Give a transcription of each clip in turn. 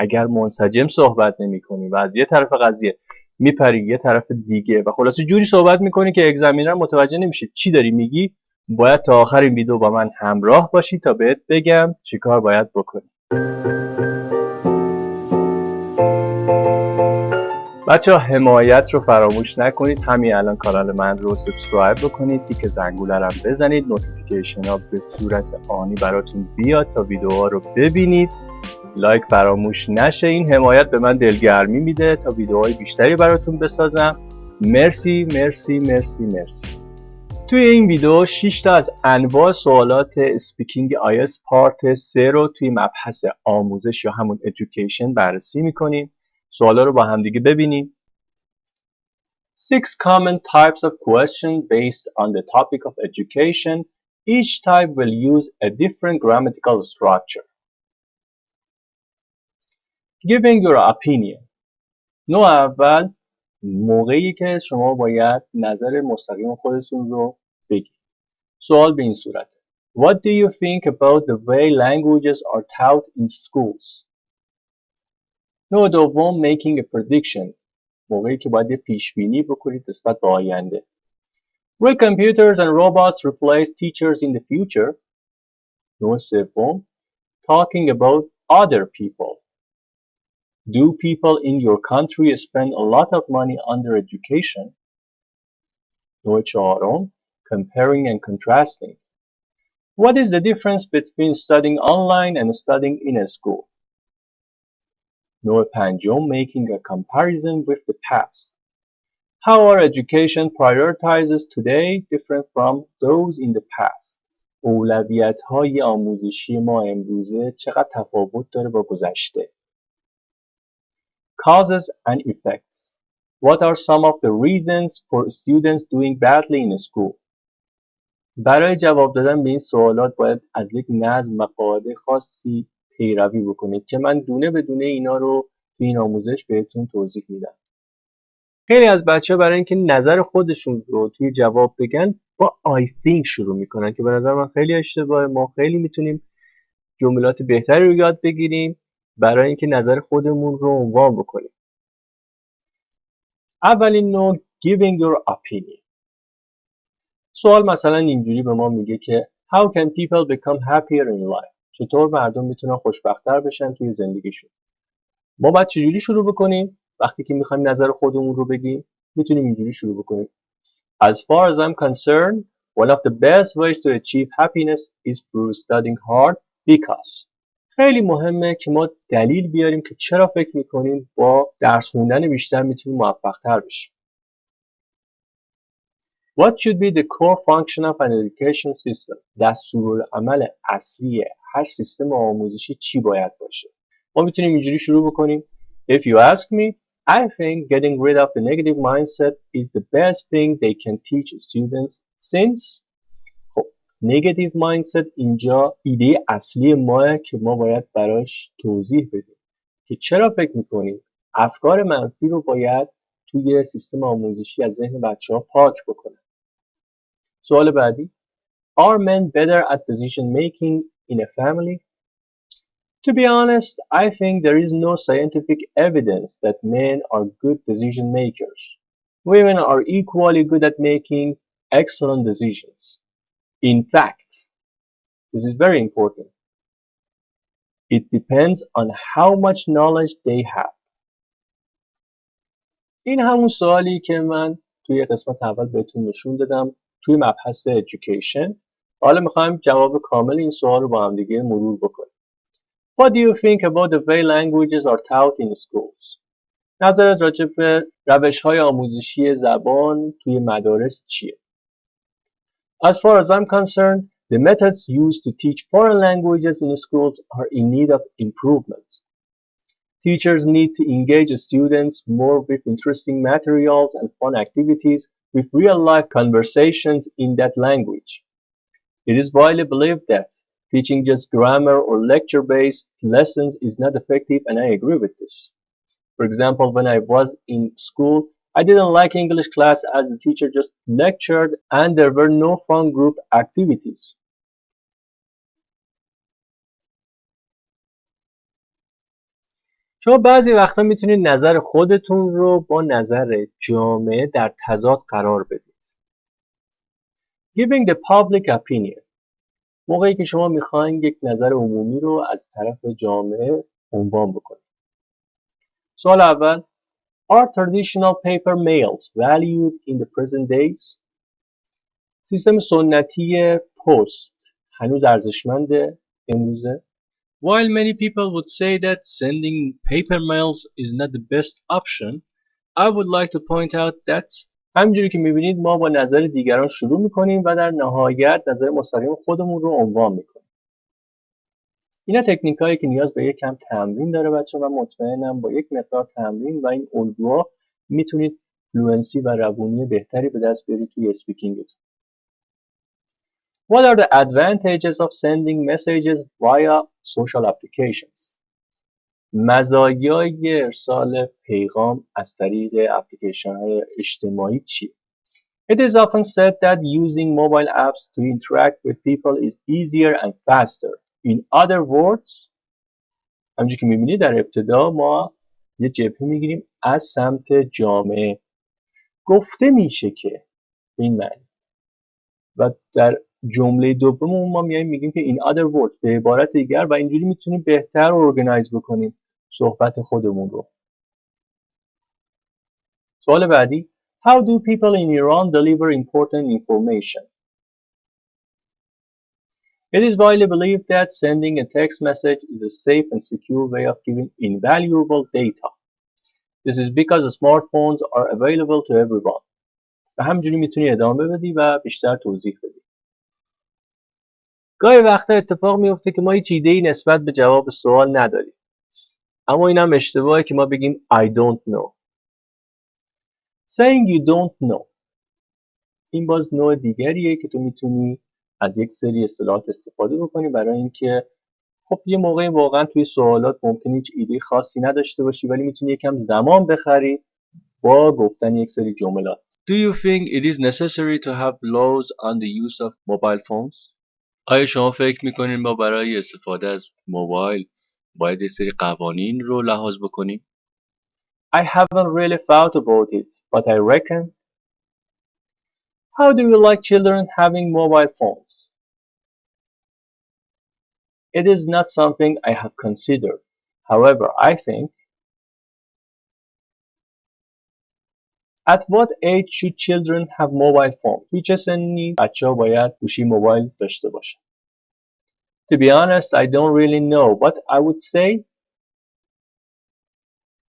اگر منسجم صحبت نمی‌کنی و از یه طرف قضیه میپری یه طرف دیگه و خلاصه جوری صحبت می‌کنی که اگزمینر متوجه نمیشه چی داری میگی، باید تا آخر این ویدیو با من همراه باشی تا بهت بگم چیکار باید بکنی. بچه‌ها حمایت رو فراموش نکنید. همین الان کانال من رو سابسکرایب بکنید، تیک زنگوله رو بزنید، نوتیفیکیشن ها به صورت آنی براتون بیاد تا ویدیوها رو ببینید. لایک فراموش نشه، این حمایت به من دلگرمی میده تا ویدیوهای بیشتری براتون بسازم. مرسی مرسی مرسی مرسی. توی این ویدیو 6 تا از انواع سوالات اسپیکینگ آیلتس پارت 3 رو توی مبحث آموزش یا همون education بررسی میکنیم. سوالا رو با همدیگه ببینیم. 6 common types of questions based on the topic of education. Each type will use a different grammatical structure. Giving your opinion. نوع اول موقعی که شما باید نظر مستقیم خودتون رو بگید. سوال به این صورته: What do you think about the way languages are taught in schools? نوع دوم making a prediction. موقعی که باید یه پیش بینی بکنید نسبت به آینده. Will computers and robots replace teachers in the future? نوع سوم talking about other people. Do people in your country spend a lot of money on their education? نوع چهارم comparing and contrasting. What is the difference between studying online and studying in a school? نوع پنجم making a comparison with the past. How our education prioritizes today different from those in the past. اولویت‌های آموزشی ما امروزه چقدر تفاوت داره با گذشته. Causes and effects. What are some of the reasons for students doing badly in school? برای جواب دادن به این سوالات باید از یک نظم و قاعده خاصی پیروی بکنید که من دونه به دونه اینا رو توی این آموزش بهتون توضیح میدم. خیلی از بچه‌ها برای اینکه نظر خودشون رو توی جواب بگن با I think شروع میکنن که به نظر من خیلی اشتباهه. ما خیلی میتونیم جملات بهتری رو یاد بگیریم برای اینکه نظر خودمون رو عنوان بکنیم. اولین نوع giving your opinion. سوال مثلا اینجوری به ما میگه که How can people become happier in life? چطور مردم میتونن خوشبخت‌تر بشن توی زندگیشون؟ ما باید چجوری شروع بکنیم؟ وقتی که میخوایم نظر خودمون رو بگیم میتونیم اینجوری شروع بکنیم. As far as I'm concerned, one of the best ways to achieve happiness is through studying hard because. خیلی مهمه که ما دلیل بیاریم که چرا فکر میکنیم با درس خوندن بیشتر میتونیم موفق‌تر بشیم. What should be the core function of an education system? دستورالعمل اصلی هر سیستم آموزشی چی باید باشه؟ ما میتونیم اینجوری شروع بکنیم. If you ask me, I think getting rid of the negative mindset is the best thing they can teach students since. خب negative mindset اینجا ایده اصلی ماه که ما باید براش توضیح بدیم که چرا فکر میکنیم افکار منفی رو باید توی سیستم آموزشی از ذهن بچه ها پاک بکنن. سوال بعدی. Are men better at decision making in a family? To be honest, I think there is no scientific evidence that men are good decision makers. Women are equally good at making excellent decisions. In fact, this is very important. It depends on how much knowledge they have. این همون سوالی که من توی قسمت اول بهتون نشون دادم توی مبحث education. حالا میخوایم جواب کامل این سوال رو با هم دیگه مرور بکنیم. What do you think about the way languages are taught in schools? نظرت راجع به روش‌های آموزشی زبان توی مدارس چیه؟ As far as I'm concerned, the methods used to teach foreign languages in schools are in need of improvement. Teachers need to engage students more with interesting materials and fun activities with real-life conversations in that language. It is widely believed that teaching just grammar or lecture-based lessons is not effective, and I agree with this. For example, when I was in school, I didn't like English class as the teacher just lectured and there were no fun group activities. شما بعضی وقتا میتونید نظر خودتون رو با نظر جامعه در تضاد قرار بدید. Giving the public opinion. موقعی که شما میخواین یک نظر عمومی رو از طرف جامعه عنوان بکنید. سوال اول. Are traditional paper mails valued in the present days? سیستم سنتی پست هنوز ارزشمنده امروزه؟ While many people would say that sending paper mails is not the best option, I would like to point out that همینجوری که میبینید ما با نظر دیگران شروع میکنیم و در نهایت نظر مستقیم خودمون رو عنوان میکنیم. اینا تکنیک هایی که نیاز به یک کم تمرین داره بچه و مطمئنم با یک مقدار تمرین و این الگوها میتونید فلوئنسی و روونی بهتری به دست بیارید توی اسپیکینگتون. What are the advantages of sending messages via social applications? مزایای ارسال پیغام از طریق اپلیکیشن های اجتماعی چیه؟ It is often said that using mobile apps to interact with people is easier and faster. In other words, همونجوری که می‌بینید در ابتدا ما یه جبهه می‌گیریم از سمت جامعه. گفته میشه که این معنی و در جمله دوم ما میایم میگیم که in other words به عبارت دیگر و اینجوری میتونیم بهتر ارگانایز بکنیم صحبت خودمون رو. سوال بعدی. How do people in Iran deliver important information? It is widely believed that sending a text message is a safe and secure way of giving invaluable data. This is because smartphones are available to everyone. و همینجوری میتونی ادامه بدی و بیشتر توضیح بدی. گاهی وقتا اتفاق میفته که ما هیچ ایده‌ای نسبت به جواب سوال نداریم. اما این هم اشتباهه که ما بگیم I don't know. Saying you don't know. این باز نوع دیگریه که تو میتونی از یک سری اصطلاحات استفاده بکنی برای اینکه خب یه موقعی واقعا توی سوالات ممکنه هیچ ایده خاصی نداشته باشی ولی میتونی یکم زمان بخری با گفتن یک سری جملات. Do you think it is necessary to have laws on the use of mobile phones? آیا شما فکر میکنین ما برای استفاده از موبایل باید یه سری قوانین رو لحاظ بکنیم؟ I haven't really thought about it, but I reckon. How do you like children having mobile phones? It is not something I have considered. However, I think. At what age should children have mobile phones? توی چه سنی بچه‌ها باید گوشی موبایل داشته باشن؟ To be honest, I don't really know, but I would say.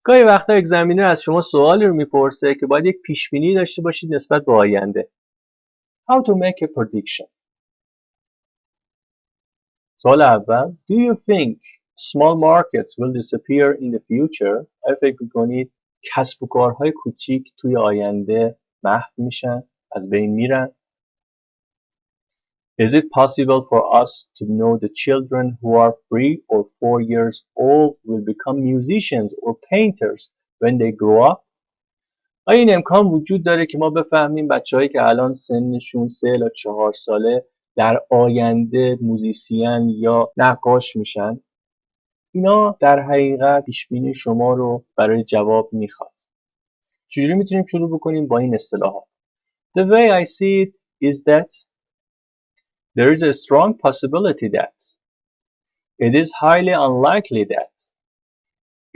گاهی وقتا اگزمینر از شما سوالی رو میپرسه که باید یک پیشبینی داشته باشید نسبت به آینده. How to make a prediction. سوال اول. Do you think small markets will disappear in the future? آیا فکر میکنید کسب و کارهای کوچیک توی آینده محو میشن؟ از بین میرن؟ Is it possible for us to know the children who are 3 or 4 years old will become musicians or painters when they grow up? آیا این امکان وجود داره که ما بفهمیم بچه‌هایی که الان سنشون 3 الی 4 ساله در آینده موزیسین یا نقاش میشن؟ اینا در حقیقت پیشبینی شما رو برای جواب میخواد. چجوری میتونیم شروع بکنیم با این اصطلاحات؟ The way I see it is that there is a strong possibility that it is highly unlikely that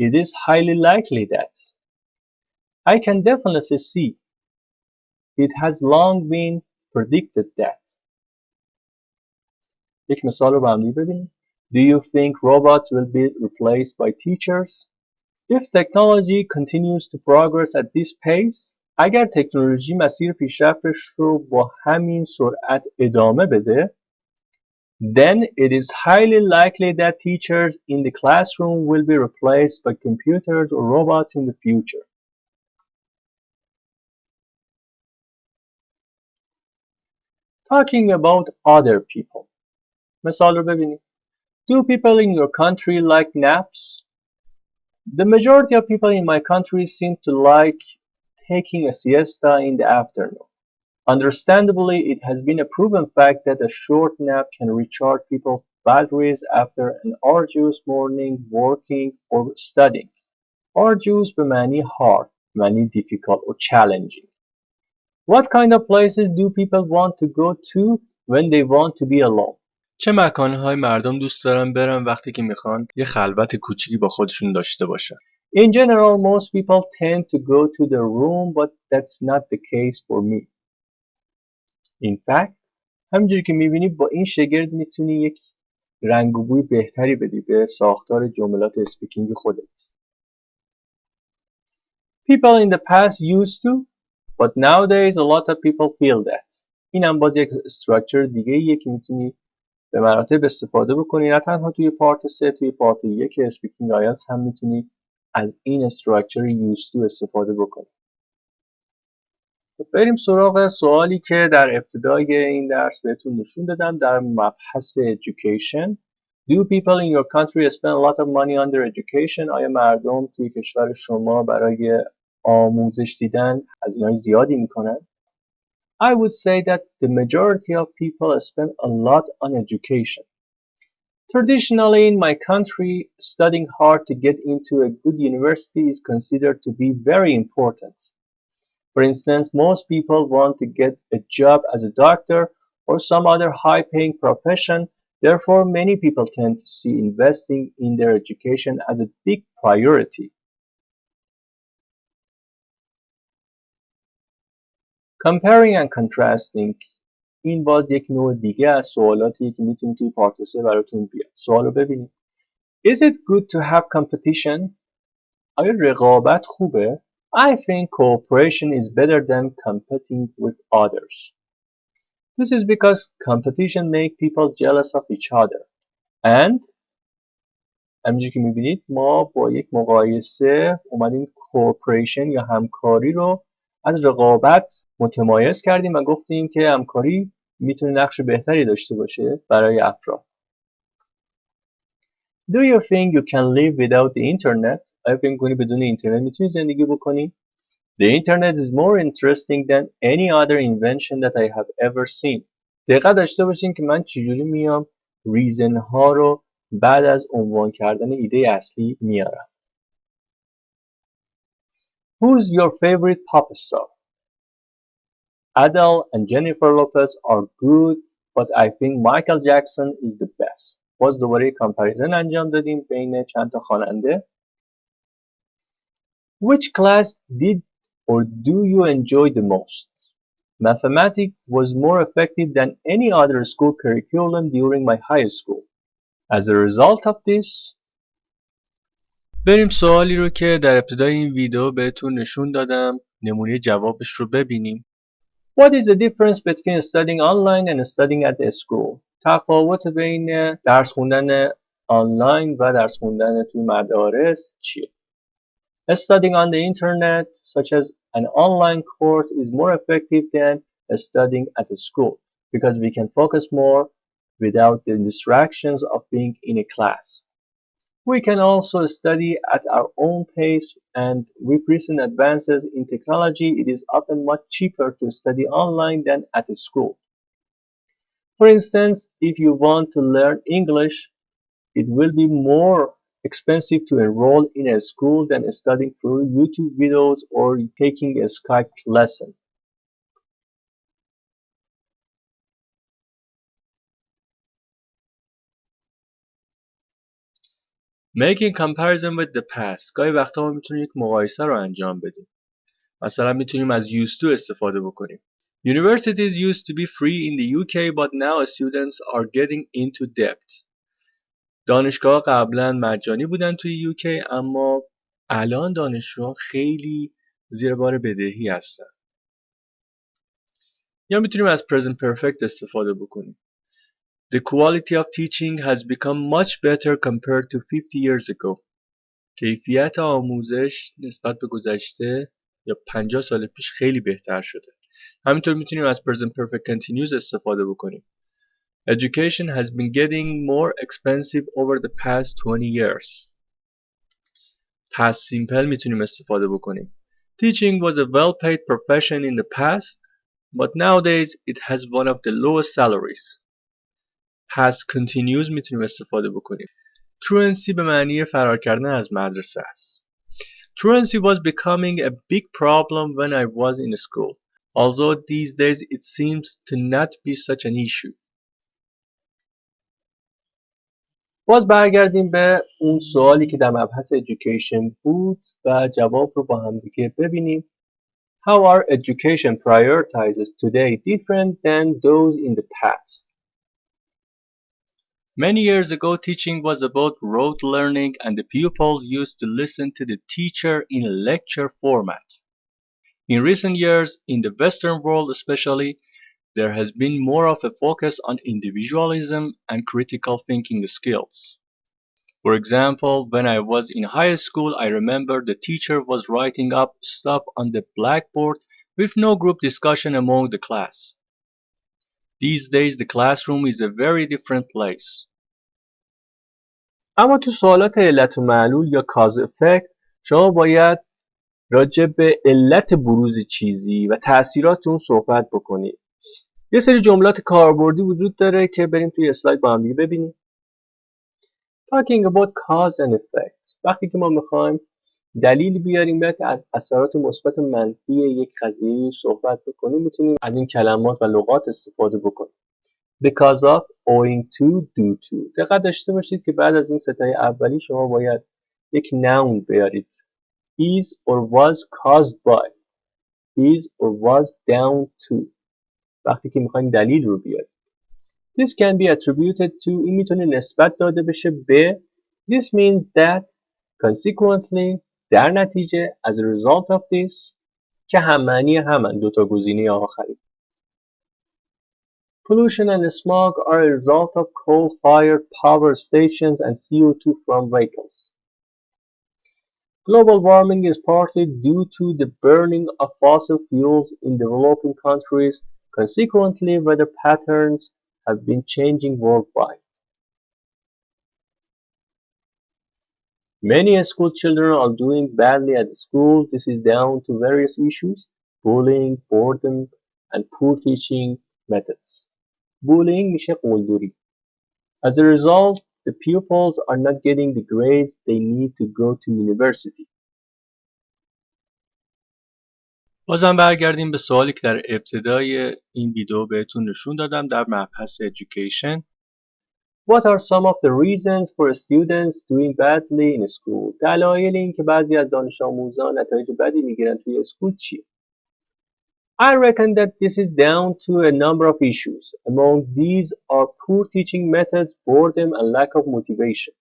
it is highly likely that I can definitely see it has long been predicted that. یک مثال رو با هم ببینیم. Do you think robots will be replaced by teachers? If technology continues to progress at this pace, اگر تکنولوژی مسیر پیشرفتش رو با همین سرعت ادامه بده, then it is highly likely that teachers in the classroom will be replaced by computers or robots in the future. Talking about other people. مثال رو ببینید. Do people in your country like naps? The majority of people in my country seem to like taking a siesta in the afternoon. Understandably, it has been a proven fact that a short nap can recharge people's batteries after an arduous morning working or studying. arduous به معنی hard، به معنی difficult or challenging. What kind of places do people want to go to when they want to be alone? چه مکانهای مردم دوست دارن برن وقتی که میخوان یه خلوت کوچیکی با خودشون داشته باشن؟ In general, most people tend to go to their room, but that's not the case for me. In fact, همینجوری که میبینی با این شگرد میتونی یک رنگ و بوی بهتری بدی به ساختار جملات اسپیکینگ خودت. People in the past used to, but nowadays a lot of people feel that. این هم باز یک استراکچر دیگه ایه که میتونی به مراتب استفاده بکنی، نه تنها توی پارت 3، توی پارت 1 اسپیکینگ آیلتس هم میتونی از این استراکچر used to استفاده بکنی. بریم سراغ سوالی که در ابتدای این درس بهتون نشون دادم در مبحث education. Do people in your country spend a lot of money on their education? آیا مردم توی کشور شما برای آموزش دیدن هزینه‌های زیادی میکنن؟ I would say that the majority of people spend a lot on education. Traditionally in my country, studying hard to get into a good university is considered to be very important. For instance, most people want to get a job as a doctor or some other high-paying profession. Therefore, many people tend to see investing in their education as a big priority. Comparing and contrasting این باز یک نوع دیگه از سوالاتیه که میتونید توی پارت 3 براتون بیاد. سوال رو ببینید. Is it good to have competition? آیا رقابت خوبه؟ I think cooperation is better than competing with others. This is because competition makes people jealous of each other. And همینجوری که میبینید ما با یک مقایسه اومدیم cooperation یا همکاری رو از رقابت متمایز کردیم و گفتیم که همکاری میتونه نقش بهتری داشته باشه برای افراد. Do you think you can live without the internet? آیا فکر می‌کنی بدون اینترنت میتونی زندگی بکنی؟ The internet is more interesting than any other invention that I have ever seen. دقت داشته باشین که من چجوری میام ریزن ها رو بعد از عنوان کردن ایده اصلی میارم. Who's your favorite pop star? Adele and Jennifer Lopez are good, but I think Michael Jackson is the best. باز دوباره کامپریزن انجام دادیم بین چند تا خواننده. Which class did or do you enjoy the most? Mathematics was more effective than any other school curriculum during my high school. As a result of this, بریم سوالی رو که در ابتدای این ویدیو بهتون نشون دادم نمونه جوابش رو ببینیم. What is the difference between studying online and studying at the school? تفاوت بین درس خوندن آنلاین و درس خوندن توی مدارس چیه؟ Studying on the internet, such as an online course, is more effective than studying at a school because we can focus more without the distractions of being in a class. We can also study at our own pace, and with recent advances in technology, it is often much cheaper to study online than at a school. For instance, if you want to learn English, it will be more expensive to enroll in a school than studying through YouTube videos or taking a Skype lesson. Making comparison with the past. گاهی وقتا ما میتونیم یک مقایسه رو انجام بدیم. مثلا میتونیم از used to استفاده بکنیم. Universities used to be free in the UK, but now students are getting into debt. دانشگاه قبلا مجانی بودن توی UK، اما الان دانشجوها خیلی زیر بار بدهی هستن. یا میتونیم از present perfect استفاده بکنیم. The quality of teaching has become much better compared to 50 years ago. کیفیت آموزش نسبت به گذشته یا 50 سال پیش خیلی بهتر شده. همینطور میتونیم از present perfect continuous استفاده بکنیم. Education has been getting more expensive over the past 20 years. Past simple میتونیم استفاده بکنیم. Teaching was a well-paid profession in the past, but nowadays it has one of the lowest salaries. Past continuous میتونیم استفاده بکنیم. Truancy به معنی فرار کردن از مدرسه است. Truancy was becoming a big problem when I was in school, although these days it seems to not be such an issue. باز برگردیم به اون سوالی که در مبحث education بود و جواب رو با هم دیگه ببینیم. How are education prioritizes today different than those in the past? Many years ago, teaching was about rote learning and the pupil used to listen to the teacher in a lecture format. In recent years, in the Western world especially, there has been more of a focus on individualism and critical thinking skills. For example, when I was in high school, I remember the teacher was writing up stuff on the blackboard with no group discussion among the class. These days, the classroom is a very different place. اما تو سوالات علت و معلول یا cause effect شما باید راجع به علت بروز چیزی و تأثیرات اون صحبت بکنید. یه سری جملات کاربردی وجود داره که بریم توی اسلاید با هم دیگه ببینیم. Talking about cause and effect. وقتی که ما میخوایم دلیل بیاریم یا که از اثرات مثبت و منفی یک قضیه صحبت بکنیم میتونیم از این کلمات و لغات استفاده بکنیم. Because of, owing to, due to. دقت داشته باشید که بعد از این ستای اولی شما باید یک noun بیارید. Is or was caused by. Is or was down to. وقتی که میخوایم دلیل رو بیاریم. This can be attributed to. این میتونه نسبت داده بشه به. This means that. Consequently. در نتیجه. As a result of this. که هم معنی همن دوتا گزینه آخری. Pollution and smog are a result of coal-fired power stations and CO2 from vehicles. Global warming is partly due to the burning of fossil fuels in developing countries. Consequently, weather patterns have been changing worldwide. Many school children are doing badly at school. This is down to various issues, bullying, boredom, and poor teaching methods. Bullying میشه قلدری. As a result, the pupils are not getting the grades they need to go to university. بازم برگردیم به سوالی که در ابتدای این ویدیو بهتون نشون دادم در مبحث education. What are some of the reasons for students doing badly in school? دلایل این که بعضی از دانش آموزان نتایج بدی میگیرن توی اسکول چیه؟ I reckon that this is down to a number of issues. Among these are poor teaching methods, boredom, and lack of motivation.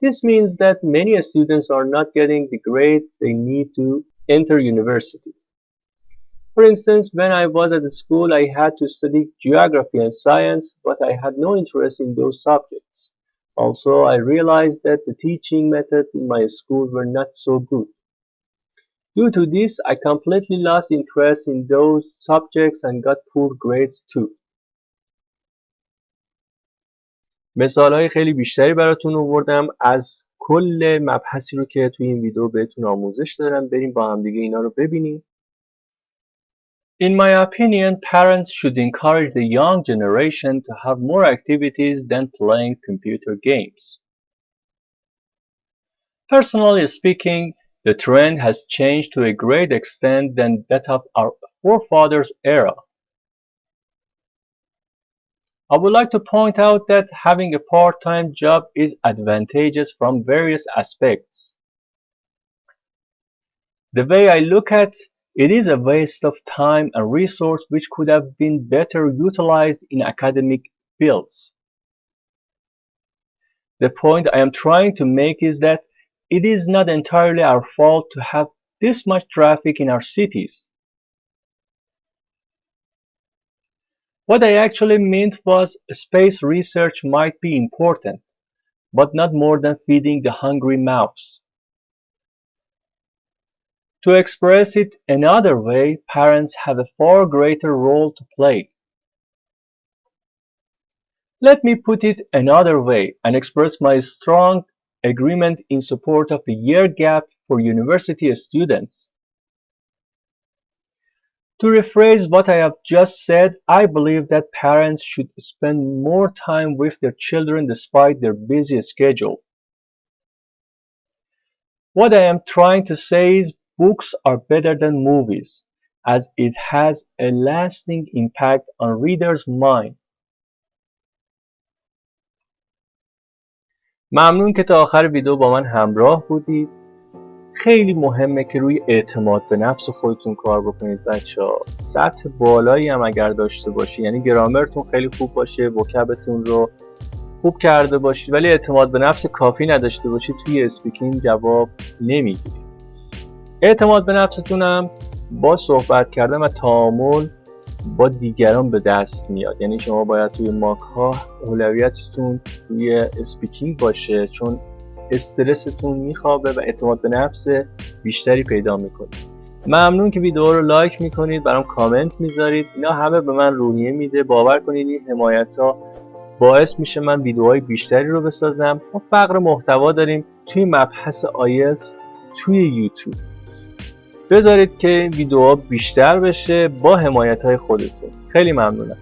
This means that many students are not getting the grades they need to enter university. For instance, when I was at school, I had to study geography and science, but I had no interest in those subjects. Also, I realized that the teaching methods in my school were not so good. Due to this, I completely lost interest in those subjects and got poor grades too. مثالهای خیلی بیشتری براتون آوردم از کل مبحثی رو که توی این ویدیو بهتون آموزش دارم. بریم با هم دیگه اینا رو ببینیم. In my opinion, parents should encourage the young generation to have more activities than playing computer games. Personally speaking, the trend has changed to a great extent than that of our forefathers' era. I would like to point out that having a part-time job is advantageous from various aspects. The way I look at it is a waste of time and resource which could have been better utilized in academic fields. The point I am trying to make is that it is not entirely our fault to have this much traffic in our cities. What I actually meant was space research might be important, but not more than feeding the hungry mouths. To express it another way, parents have a far greater role to play. Let me put it another way and express my strong agreement in support of the year gap for university students. To rephrase what I have just said, I believe that parents should spend more time with their children despite their busy schedule. What I am trying to say is books are better than movies as it has a lasting impact on readers' mind. ممنون که تا آخر ویدیو با من همراه بودید. خیلی مهمه که روی اعتماد به نفس خودتون کار بکنید بچه‌ها. سطح بالایی هم اگر داشته باشی، یعنی گرامرتون خیلی خوب باشه، وکبتون رو خوب کرده باشید ولی اعتماد به نفس کافی نداشته باشید، توی اسپیکینگ جواب نمیگیرید. اعتماد به نفستون هم با صحبت کردن و تعامل با دیگران به دست میاد. یعنی شما باید توی ماک ها اولویتتون روی اسپیکینگ باشه، چون استرستون میخوابه و اعتماد به نفس بیشتری پیدا میکنید. ممنون که ویدیو رو لایک میکنید، برام کامنت میذارید. اینا همه به من روحیه میده. باور کنید این حمایت ها باعث میشه من ویدیوهای بیشتری رو بسازم. ما فقر محتوا داریم توی مبحث آیلتس توی یوتیوب. بذارید که ویدیوها بیشتر بشه با حمایت های خودتون. خیلی ممنونم.